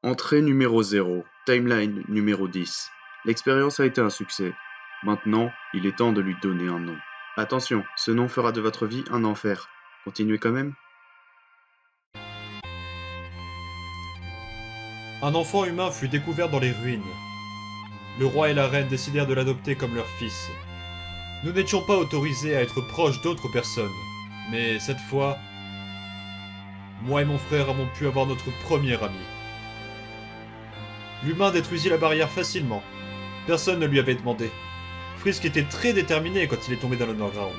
Entrée numéro 0, timeline numéro 10. L'expérience a été un succès. Maintenant, il est temps de lui donner un nom. Attention, ce nom fera de votre vie un enfer. Continuez quand même. Un enfant humain fut découvert dans les ruines. Le roi et la reine décidèrent de l'adopter comme leur fils. Nous n'étions pas autorisés à être proches d'autres personnes, mais cette fois, moi et mon frère avons pu avoir notre premier ami. L'humain détruisit la barrière facilement. Personne ne lui avait demandé. Frisk était très déterminé quand il est tombé dans l'underground.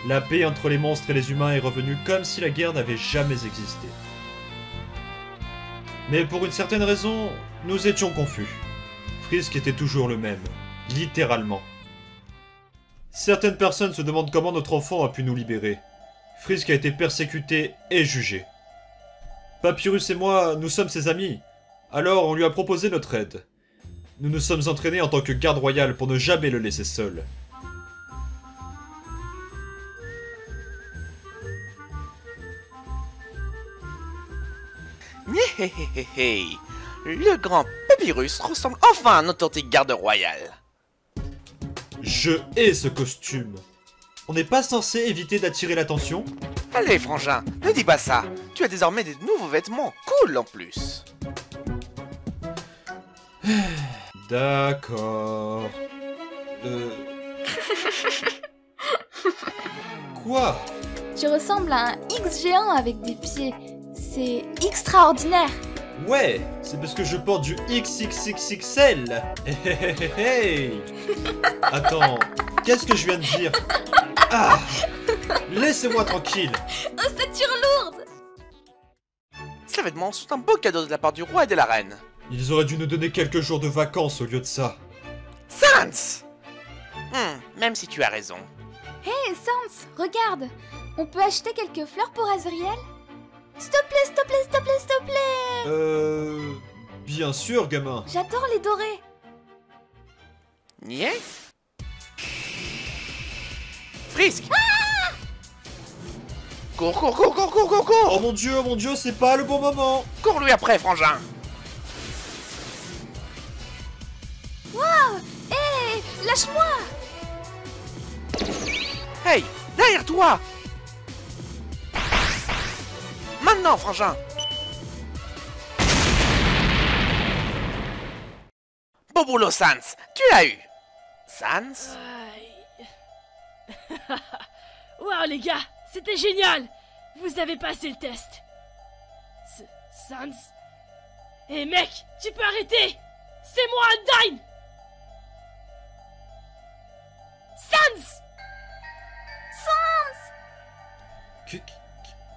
La paix entre les monstres et les humains est revenue comme si la guerre n'avait jamais existé. Mais pour une certaine raison, nous étions confus. Frisk était toujours le même, littéralement. Certaines personnes se demandent comment notre enfant a pu nous libérer. Frisk a été persécuté et jugé. Papyrus et moi, nous sommes ses amis. Alors on lui a proposé notre aide. Nous nous sommes entraînés en tant que garde royale pour ne jamais le laisser seul. Héhéhéhé. Le grand Papyrus ressemble enfin à un authentique garde royal. Je hais ce costume. On n'est pas censé éviter d'attirer l'attention? Allez, frangin, ne dis pas ça. Tu as désormais des nouveaux vêtements, cool en plus. D'accord. Quoi? Tu ressembles à un X géant avec des pieds. C'est extraordinaire. Ouais, c'est parce que je porte du XXXXL. Hey. Attends, qu'est-ce que je viens de dire? Ah, laissez-moi tranquille. Ossature lourde. Ces vêtements sont un beau cadeau de la part du roi et de la reine. Ils auraient dû nous donner quelques jours de vacances au lieu de ça. Sans! Même si tu as raison. Hé, Sans, regarde. On peut acheter quelques fleurs pour Azriel? S'il te plaît, s'il te plaît, s'il te plaît, s'il te plaît. Bien sûr, gamin. J'adore les dorés. Niais? Frisk! Cours, cours, cours, cours, cours, cours, cours! Oh mon dieu, c'est pas le bon moment. Cours lui après, frangin! Waouh! Hé, lâche-moi! Hey! Derrière toi! Maintenant, frangin! Beau boulot, Sans! Tu l'as eu! Sans? Wow les gars, c'était génial! Vous avez passé le test. Sans? Eh mec, tu peux arrêter! C'est moi, Undyne! Sans!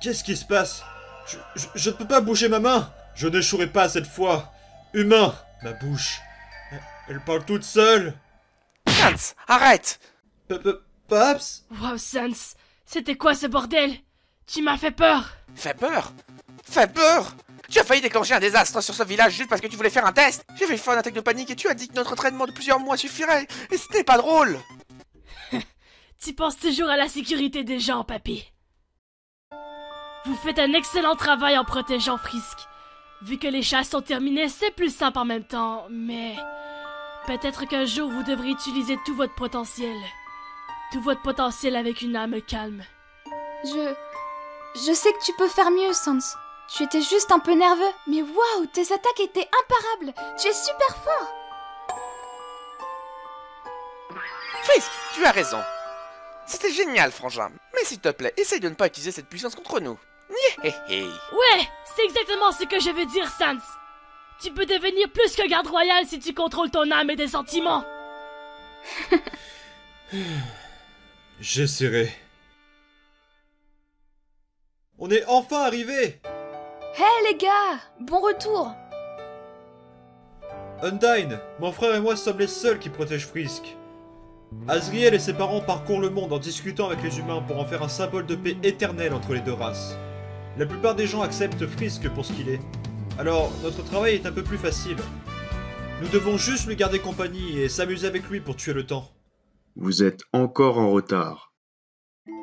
Qu'est-ce qui se passe? Je ne peux pas bouger ma main. Je n'échouerai pas cette fois. Humain, ma bouche. Elle parle toute seule. Sans, arrête! Paps? Wow Sans, c'était quoi ce bordel? Tu m'as fait peur! Fais peur! Fais peur! Tu as failli déclencher un désastre sur ce village juste parce que tu voulais faire un test! J'ai failli faire une attaque de panique et tu as dit que notre entraînement de plusieurs mois suffirait! Et c'était pas drôle! Tu penses toujours à la sécurité des gens, papy. Vous faites un excellent travail en protégeant Frisk. Vu que les chasses sont terminées, c'est plus simple en même temps, mais... peut-être qu'un jour vous devrez utiliser tout votre potentiel. Tout votre potentiel avec une âme calme. Je sais que tu peux faire mieux, Sans. Tu étais juste un peu nerveux. Mais waouh, tes attaques étaient imparables. Tu es super fort. Frisk, tu as raison. C'était génial, frangin. Mais s'il te plaît, essaye de ne pas utiliser cette puissance contre nous. Nihéhé. Ouais, c'est exactement ce que je veux dire, Sans. Tu peux devenir plus que garde royal si tu contrôles ton âme et tes sentiments. J'essaierai. On est enfin arrivés! Hé les gars, bon retour. Undyne, mon frère et moi sommes les seuls qui protègent Frisk. Azriel et ses parents parcourent le monde en discutant avec les humains pour en faire un symbole de paix éternelle entre les deux races. La plupart des gens acceptent Frisk pour ce qu'il est. Alors, notre travail est un peu plus facile. Nous devons juste lui garder compagnie et s'amuser avec lui pour tuer le temps. Vous êtes encore en retard.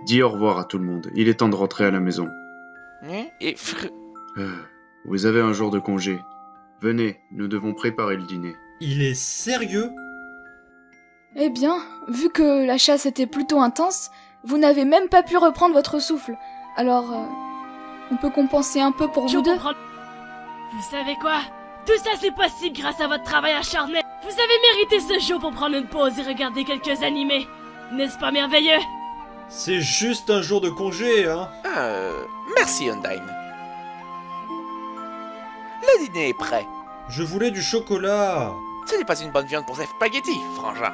Dis au revoir à tout le monde. Il est temps de rentrer à la maison. Et Vous avez un jour de congé. Venez, nous devons préparer le dîner. Il est sérieux? Eh bien, vu que la chasse était plutôt intense, vous n'avez même pas pu reprendre votre souffle. Alors, on peut compenser un peu pour vous deux. Vous savez quoi? Tout ça c'est possible grâce à votre travail acharné. Vous avez mérité ce jour pour prendre une pause et regarder quelques animés. N'est-ce pas merveilleux? C'est juste un jour de congé, hein? Merci Undyne. Le dîner est prêt. Je voulais du chocolat. Ce n'est pas une bonne viande pour ces spaghettis, frangin.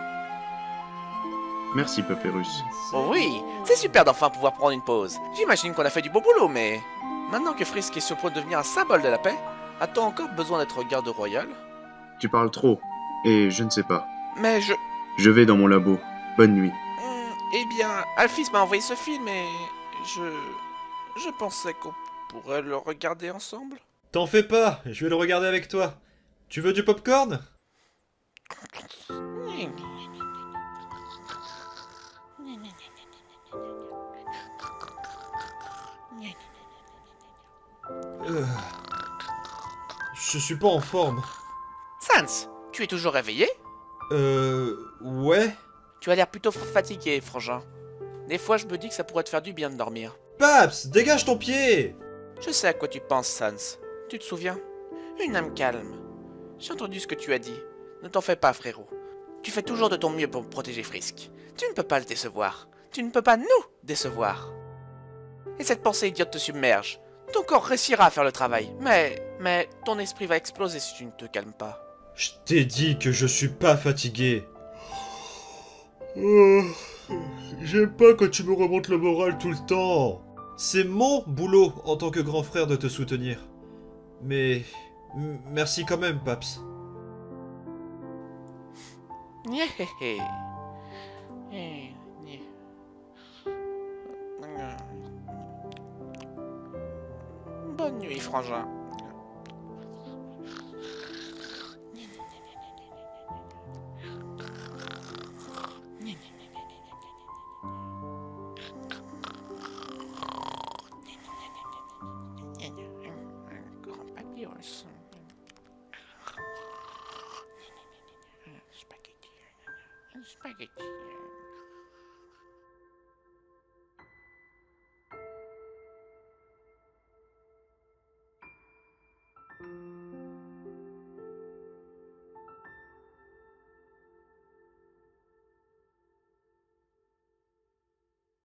Merci, Papyrus. Oh oui, c'est super d'enfin pouvoir prendre une pause. J'imagine qu'on a fait du beau boulot, mais... Maintenant que Frisk est sur le point de devenir un symbole de la paix, a-t-on encore besoin d'être garde royale? Tu parles trop, et je ne sais pas. Mais je... Je vais dans mon labo. Bonne nuit. Eh bien, Alphys m'a envoyé ce film et... Je pensais qu'on pourrait le regarder ensemble. T'en fais pas, je vais le regarder avec toi. Tu veux du popcorn? Je suis pas en forme. Sans, tu es toujours réveillé? Ouais. Tu as l'air plutôt fatigué, frangin. Des fois, je me dis que ça pourrait te faire du bien de dormir. Paps, dégage ton pied! Je sais à quoi tu penses, Sans. Tu te souviens? Une âme calme. J'ai entendu ce que tu as dit. Ne t'en fais pas, frérot. Tu fais toujours de ton mieux pour protéger Frisk. Tu ne peux pas le décevoir. Tu ne peux pas nous décevoir. Et cette pensée idiote te submerge. Ton corps réussira à faire le travail, mais ton esprit va exploser si tu ne te calmes pas. Je t'ai dit que je suis pas fatigué. J'aime pas quand tu me remontes le moral tout le temps. C'est mon boulot en tant que grand frère de te soutenir. Mais... merci quand même, Paps. Bonne nuit, frangin. Grand papyrus. Spaghetti.